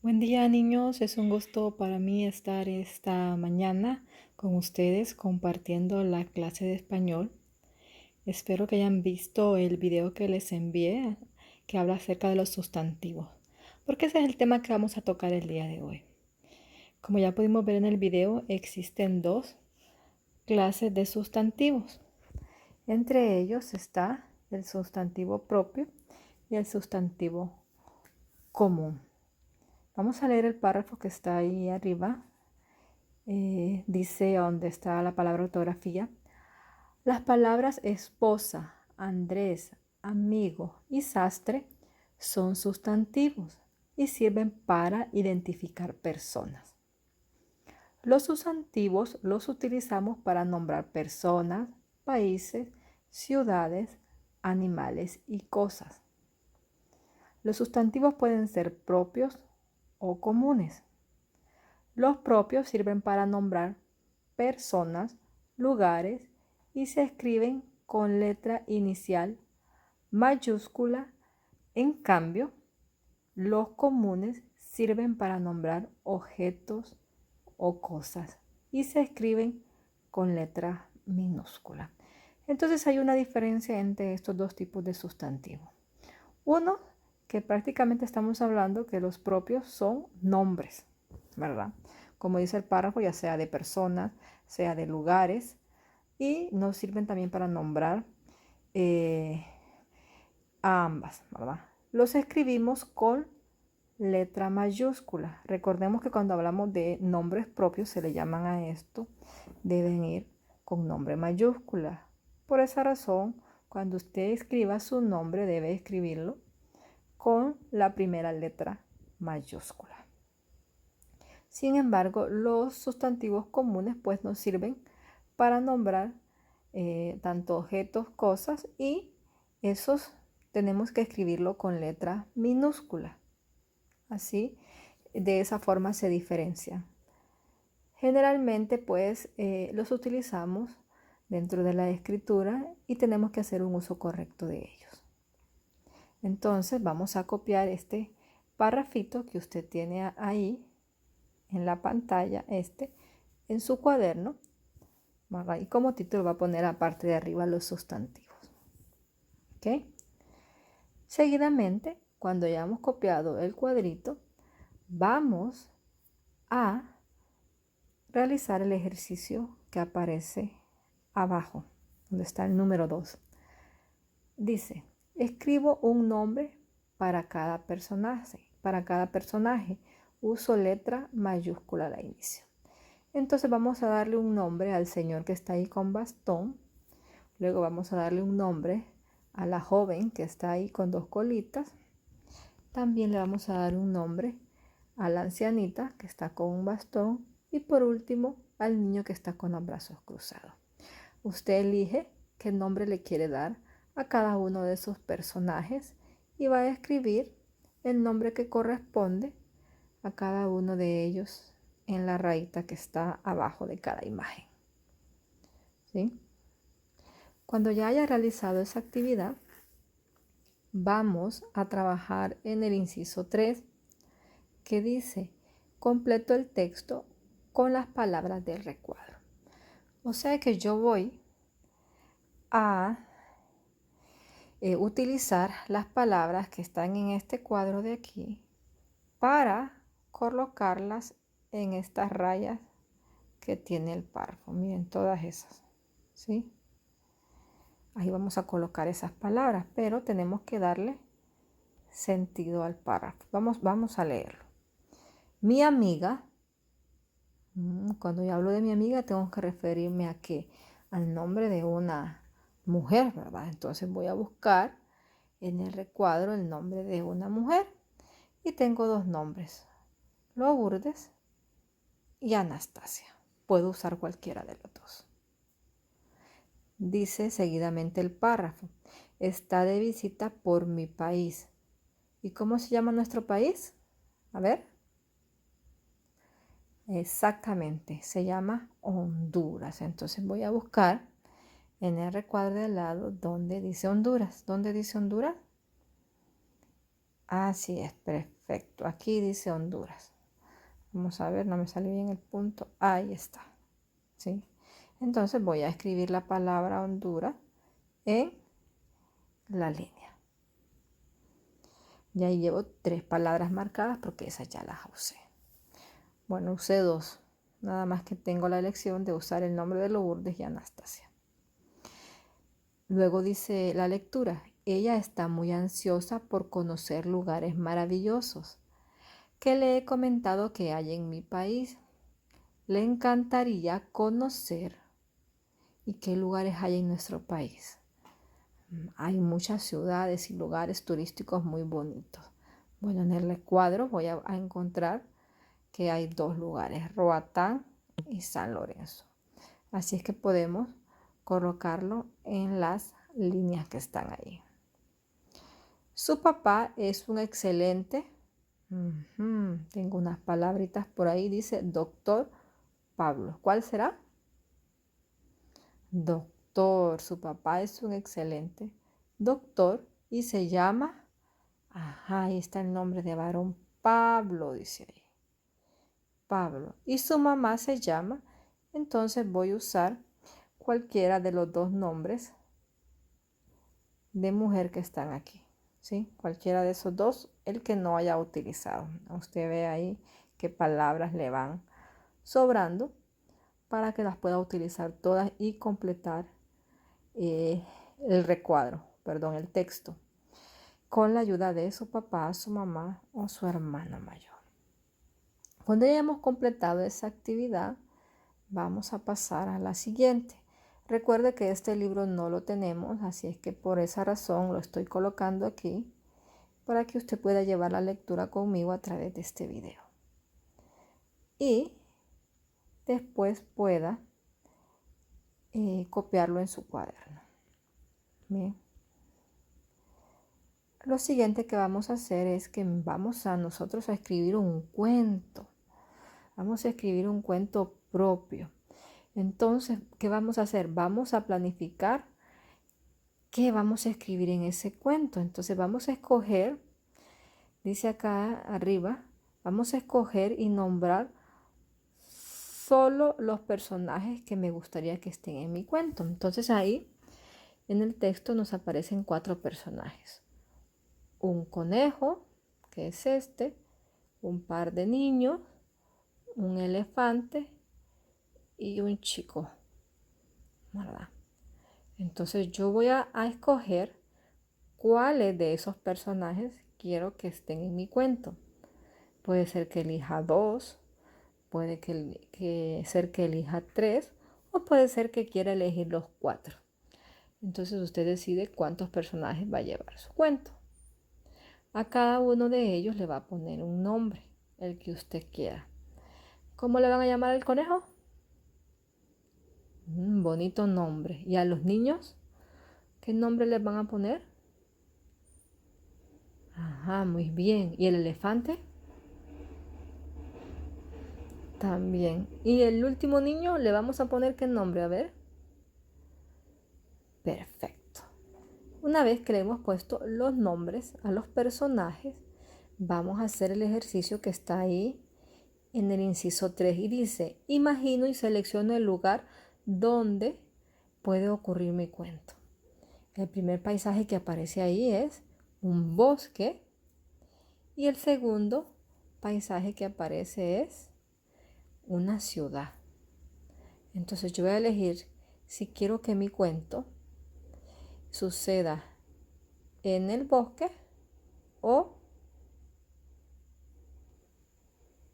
Buen día, niños. Es un gusto para mí estar esta mañana con ustedes compartiendo la clase de español. Espero que hayan visto el video que les envié que habla acerca de los sustantivos, porque ese es el tema que vamos a tocar el día de hoy. Como ya pudimos ver en el video, existen dos clases de sustantivos. Entre ellos está el sustantivo propio y el sustantivo común. Vamos a leer el párrafo que está ahí arriba. Dice donde está la palabra ortografía. Las palabras esposa, Andrés, amigo y sastre son sustantivos y sirven para identificar personas. Los sustantivos los utilizamos para nombrar personas, países, ciudades, animales y cosas. Los sustantivos pueden ser propios o comunes. Los propios sirven para nombrar personas, lugares y se escriben con letra inicial mayúscula. En cambio, los comunes sirven para nombrar objetos o cosas y se escriben con letra minúscula. Entonces hay una diferencia entre estos dos tipos de sustantivos. Uno, que prácticamente estamos hablando que los propios son nombres, ¿verdad? Como dice el párrafo, ya sea de personas, sea de lugares, y nos sirven también para nombrar a ambas, ¿verdad? Los escribimos con letra mayúscula. Recordemos que cuando hablamos de nombres propios se le llaman a esto, deben ir con nombre mayúscula. Por esa razón, cuando usted escriba su nombre, debe escribirlo con la primera letra mayúscula. Sin embargo, los sustantivos comunes pues nos sirven para nombrar tanto objetos, cosas, y esos tenemos que escribirlo con letra minúscula. Así, de esa forma se diferencian. Generalmente pues los utilizamos dentro de la escritura y tenemos que hacer un uso correcto de ellos. Entonces vamos a copiar este párrafito que usted tiene ahí en la pantalla, en su cuaderno, y como título va a poner la parte de arriba los sustantivos. ¿Ok? Seguidamente, cuando hayamos copiado el cuadrito, vamos a realizar el ejercicio que aparece abajo, donde está el número 2. Dice, escribo un nombre para cada personaje. Para cada personaje uso letra mayúscula al inicio. Entonces vamos a darle un nombre al señor que está ahí con bastón. Luego vamos a darle un nombre a la joven que está ahí con dos colitas. También le vamos a dar un nombre a la ancianita que está con un bastón. Y por último, al niño que está con los brazos cruzados. Usted elige qué nombre le quiere dar a cada uno de esos personajes y va a escribir el nombre que corresponde a cada uno de ellos en la rayita que está abajo de cada imagen. ¿Sí? Cuando ya haya realizado esa actividad, vamos a trabajar en el inciso 3, que dice, completo el texto con las palabras del recuadro. O sea que yo voy a utilizar las palabras que están en este cuadro de aquí para colocarlas en estas rayas que tiene el párrafo. Miren, todas esas, ¿sí? Ahí vamos a colocar esas palabras, pero tenemos que darle sentido al párrafo. Vamos a leerlo. Mi amiga, cuando yo hablo de mi amiga, tengo que referirme a qué, al nombre de una mujer, ¿verdad? Entonces voy a buscar en el recuadro el nombre de una mujer y tengo dos nombres, Lourdes y Anastasia. Puedo usar cualquiera de los dos. Dice seguidamente el párrafo, está de visita por mi país. ¿Y cómo se llama nuestro país? A ver. Exactamente, se llama Honduras. Entonces voy a buscar en el recuadro de al lado donde dice Honduras. ¿Dónde dice Honduras? Así es, perfecto. Aquí dice Honduras. Vamos a ver, no me sale bien el punto. Ahí está. ¿Sí? Entonces voy a escribir la palabra Honduras en la línea. Y ahí llevo 3 palabras marcadas porque esas ya las usé. Bueno, usé 2. Nada más que tengo la elección de usar el nombre de Lourdes y Anastasia. Luego dice la lectura. Ella está muy ansiosa por conocer lugares maravillosos que le he comentado que hay en mi país. Le encantaría conocer. ¿Y qué lugares hay en nuestro país? Hay muchas ciudades y lugares turísticos muy bonitos. Bueno, en el recuadro voy a encontrar que hay 2 lugares, Roatán y San Lorenzo. Así es que podemos colocarlo en las líneas que están ahí. Su papá es un excelente, tengo unas palabritas por ahí, dice doctor Pablo. ¿Cuál será? Doctor, su papá es un excelente doctor y se llama, ahí está el nombre de varón, Pablo, dice ahí. Pablo. Y su mamá se llama, entonces voy a usar cualquiera de los 2 nombres de mujer que están aquí, ¿sí? Cualquiera de esos 2, el que no haya utilizado. Usted ve ahí qué palabras le van sobrando para que las pueda utilizar todas y completar el recuadro, el texto, con la ayuda de su papá, su mamá o su hermano mayor. Cuando ya hemos completado esa actividad, vamos a pasar a la siguiente. Recuerde que este libro no lo tenemos, así es que por esa razón lo estoy colocando aquí para que usted pueda llevar la lectura conmigo a través de este video. Y después pueda copiarlo en su cuaderno. Bien. Lo siguiente que vamos a hacer es que vamos a nosotros a escribir un cuento. Vamos a escribir un cuento propio. Entonces, ¿qué vamos a hacer? Vamos a planificar qué vamos a escribir en ese cuento. Entonces vamos a escoger, dice acá arriba, vamos a escoger y nombrar solo los personajes que me gustaría que estén en mi cuento. Entonces ahí en el texto nos aparecen 4 personajes. Un conejo, que es este, un par de niños, un elefante y un chico, ¿verdad? Entonces yo voy a escoger cuáles de esos personajes quiero que estén en mi cuento. Puede ser que elija 2, puede ser que elija 3 o puede ser que quiera elegir los 4. Entonces usted decide cuántos personajes va a llevar su cuento. A cada uno de ellos le va a poner un nombre, el que usted quiera. ¿Cómo le van a llamar al conejo? Un bonito nombre. ¿Y a los niños? ¿Qué nombre les van a poner? Ajá, muy bien. ¿Y el elefante? También. ¿Y el último niño le vamos a poner qué nombre? A ver. Perfecto. Una vez que le hemos puesto los nombres a los personajes, vamos a hacer el ejercicio que está ahí en el inciso 3 y dice, imagino y selecciono el lugar donde puede ocurrir mi cuento. El primer paisaje que aparece ahí es un bosque y el segundo paisaje que aparece es una ciudad. Entonces yo voy a elegir si quiero que mi cuento suceda en el bosque o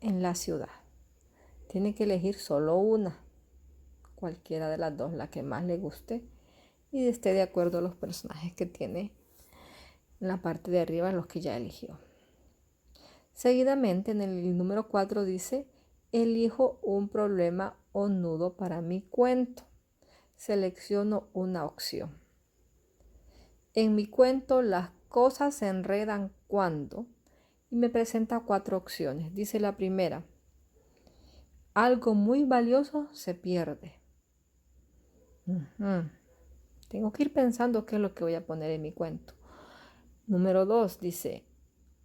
en la ciudad. Tiene que elegir solo una, cualquiera de las 2, la que más le guste y esté de acuerdo a los personajes que tiene en la parte de arriba, los que ya eligió. Seguidamente en el número 4 dice, elijo un problema o nudo para mi cuento. Selecciono una opción. En mi cuento las cosas se enredan cuando, y me presenta 4 opciones. Dice la primera, algo muy valioso se pierde. Tengo que ir pensando qué es lo que voy a poner en mi cuento. Número 2 dice,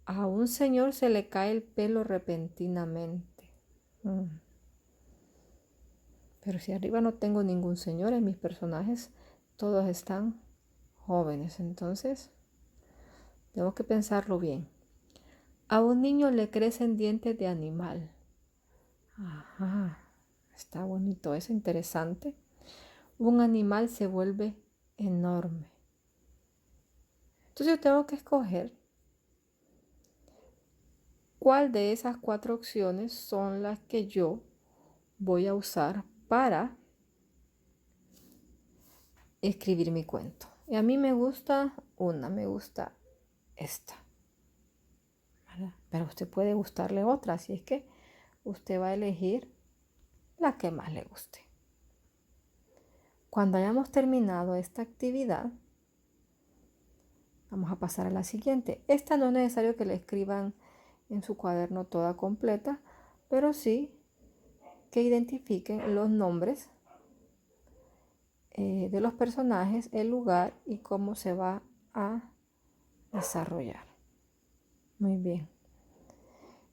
A un señor se le cae el pelo repentinamente. Pero si arriba no tengo ningún señor en mis personajes, todos están jóvenes. Entonces, tengo que pensarlo bien. A un niño le crecen dientes de animal. Ajá, está bonito, es interesante. Un animal se vuelve enorme. Entonces yo tengo que escoger cuál de esas 4 opciones son las que yo voy a usar para escribir mi cuento. Y a mí me gusta me gusta esta. ¿Verdad? Pero usted puede gustarle otra, así es que usted va a elegir la que más le guste. Cuando hayamos terminado esta actividad, vamos a pasar a la siguiente. Esta no es necesario que la escriban en su cuaderno toda completa, pero sí que identifiquen los nombres de los personajes, el lugar y cómo se va a desarrollar. Muy bien.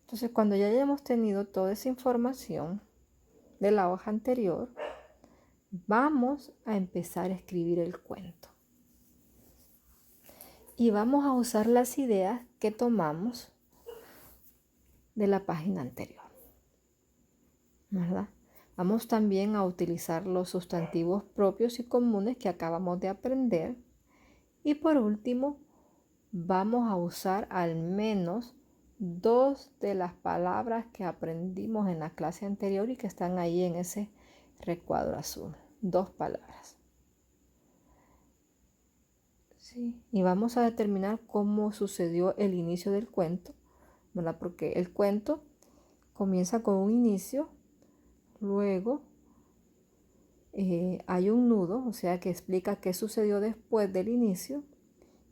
Entonces, cuando ya hayamos tenido toda esa información de la hoja anterior, vamos a empezar a escribir el cuento. Y vamos a usar las ideas que tomamos de la página anterior, ¿verdad? Vamos también a utilizar los sustantivos propios y comunes que acabamos de aprender. Y por último, vamos a usar al menos 2 de las palabras que aprendimos en la clase anterior y que están ahí en ese recuadro azul. 2 palabras. Sí. Y vamos a determinar cómo sucedió el inicio del cuento, ¿verdad? Porque el cuento comienza con un inicio, luego hay un nudo, o sea que explica qué sucedió después del inicio,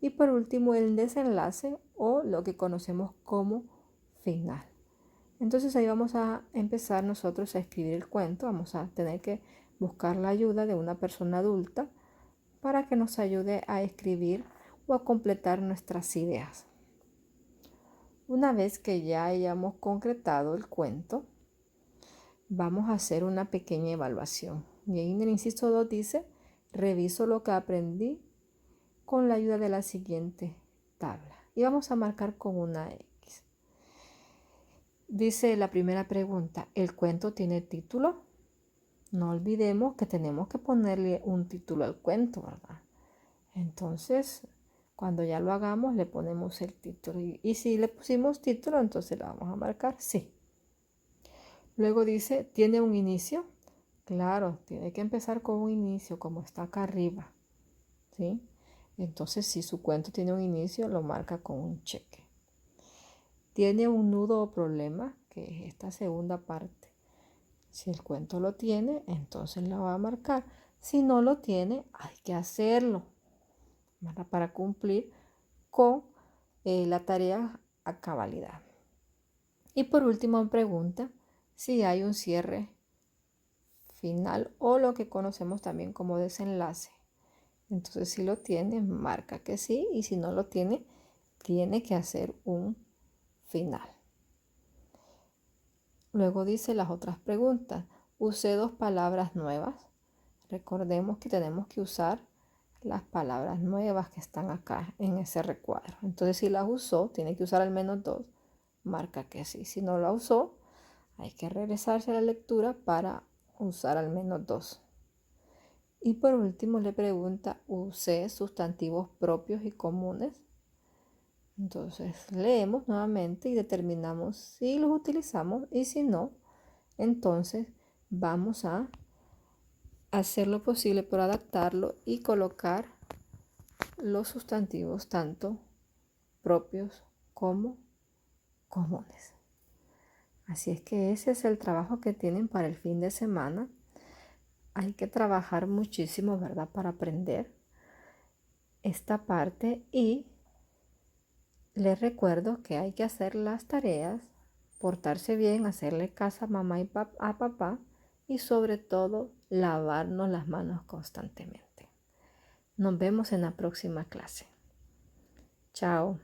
y por último el desenlace o lo que conocemos como final. Entonces ahí vamos a empezar nosotros a escribir el cuento. Vamos a tener que buscar la ayuda de una persona adulta para que nos ayude a escribir o a completar nuestras ideas. Una vez que ya hayamos concretado el cuento, vamos a hacer una pequeña evaluación. Y ahí en el inciso 2 dice, reviso lo que aprendí con la ayuda de la siguiente tabla. Y vamos a marcar con una X. Dice la primera pregunta, ¿el cuento tiene título? No olvidemos que tenemos que ponerle un título al cuento, ¿verdad? Entonces, cuando ya lo hagamos, le ponemos el título. Y si le pusimos título, entonces le vamos a marcar sí. Luego dice, ¿tiene un inicio? Claro, tiene que empezar con un inicio, como está acá arriba, ¿sí? Entonces, si su cuento tiene un inicio, lo marca con un cheque. ¿Tiene un nudo o problema? Que es esta segunda parte. Si el cuento lo tiene, entonces lo va a marcar. Si no lo tiene, hay que hacerlo para cumplir con la tarea a cabalidad. Y por último, pregunta si hay un cierre final o lo que conocemos también como desenlace. Entonces, si lo tiene, marca que sí, y si no lo tiene, tiene que hacer un final. Luego dice las otras preguntas. Usé 2 palabras nuevas. Recordemos que tenemos que usar las palabras nuevas que están acá en ese recuadro. Entonces, si las usó, tiene que usar al menos 2. Marca que sí. Si no la usó, hay que regresarse a la lectura para usar al menos 2. Y por último le pregunta, ¿usé sustantivos propios y comunes? Entonces leemos nuevamente y determinamos si los utilizamos y si no, entonces vamos a hacer lo posible por adaptarlo y colocar los sustantivos tanto propios como comunes. Así es que ese es el trabajo que tienen para el fin de semana. Hay que trabajar muchísimo, ¿verdad? Para aprender esta parte y les recuerdo que hay que hacer las tareas, portarse bien, hacerle caso a mamá y a papá y sobre todo lavarnos las manos constantemente. Nos vemos en la próxima clase. Chao.